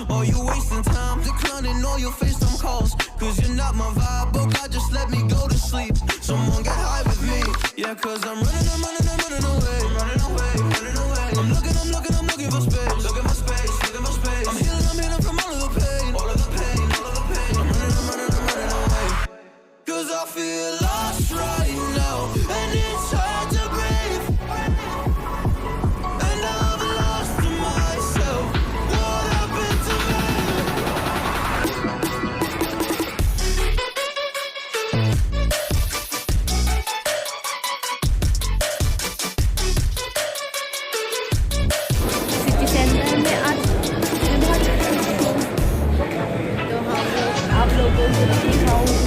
Or you wasting time declining all your FaceTime calls. Cause you're not my vibe, but God just let me go to sleep. Someone get high with me. Yeah, cause I'm running away. Running away, running away. I'm looking for space. Looking for space, looking for space. I'm healing from all of the pain. All of the pain, all of the pain. I'm running away. Cause I feel lost right now. And it's hard to breathe. And I've lost myself. What happened to me? City centre में आज बहुत तो हम लोग आप लोगों को दिखाऊंगी।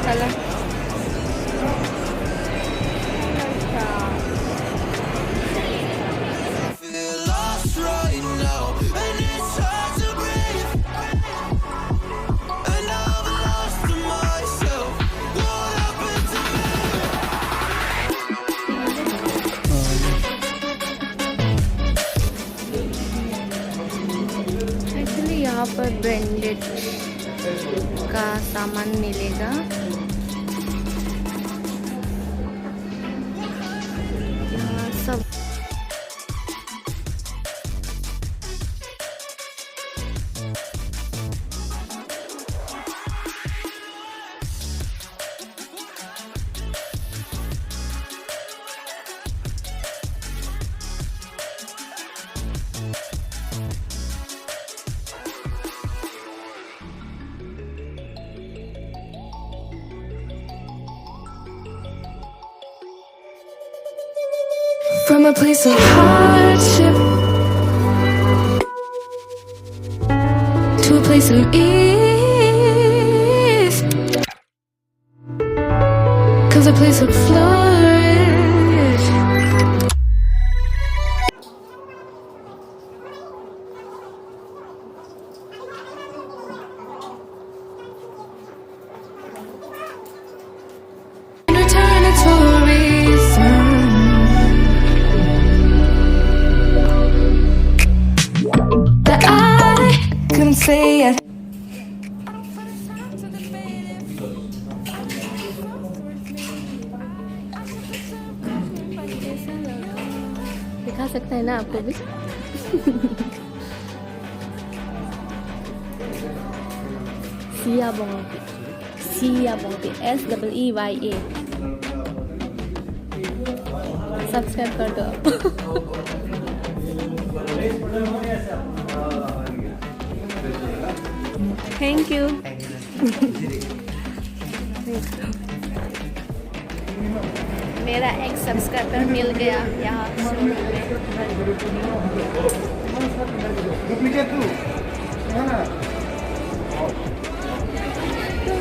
चलो Feel lost right now. And it's hard to breathe. And I've lost myself. What happened to me? Actually यहाँ पर ब्रांडेड का सामान मिलेगा। यहाँ सब From a place of hardship to a place of ease, 'cause a place would flourish. And return it to a reason. That I couldn't say it. दिखा सकते हैं ना आपको भी। सिया बोंगपी, सिया बोंगपी, SEEYA। सब्सक्राइब कर दो। Thank you. मेरा एक सब्सक्राइबर मिल गया यहाँ तो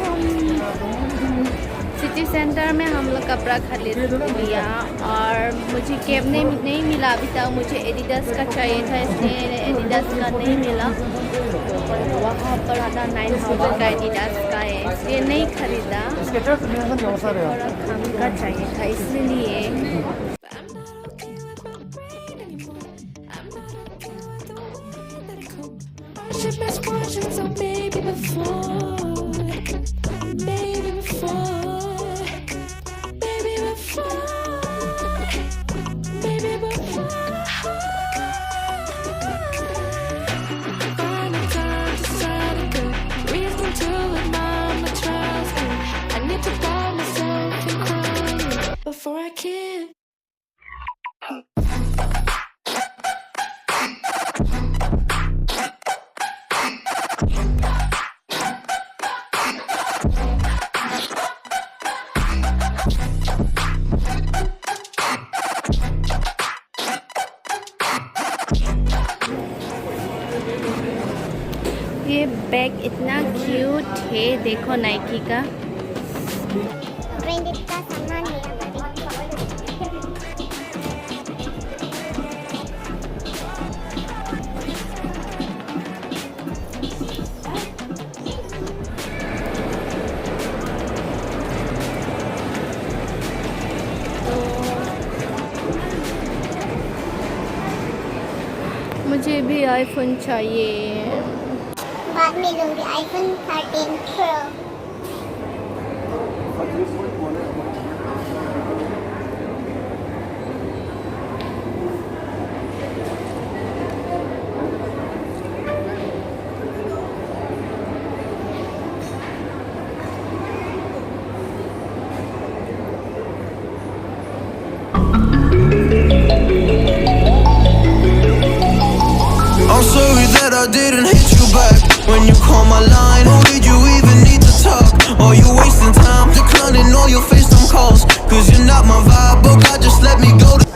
हम सिटी सेंटर में हम लोग कपड़ा खरीद लिया और मुझे कैब नहीं मिला अभी तक। मुझे एडिडास का चाहिए था, इसलिए एडिडास का नहीं मिला। वहाँ पर आता 9000 का एडिडास का है, इसलिए नहीं खरीदा। थोड़ा कम का चाहिए था इसलिए। Misfortunes, oh baby, before, baby, before, baby, before, baby, before. Final time decided the reason to admire my trials. I need to buy myself a crown before I can. ये बैग इतना क्यूट है, देखो Nike का। Branded का सामान है हमारे। मुझे भी आईफोन चाहिए। बाद में लूँगी iPhone 13 pro. I'm sorry that I didn't hit you back when you call my line. Or did you even need to talk? Or you wasting time declining all your FaceTime calls? Cause you're not my vibe, but God just let me go to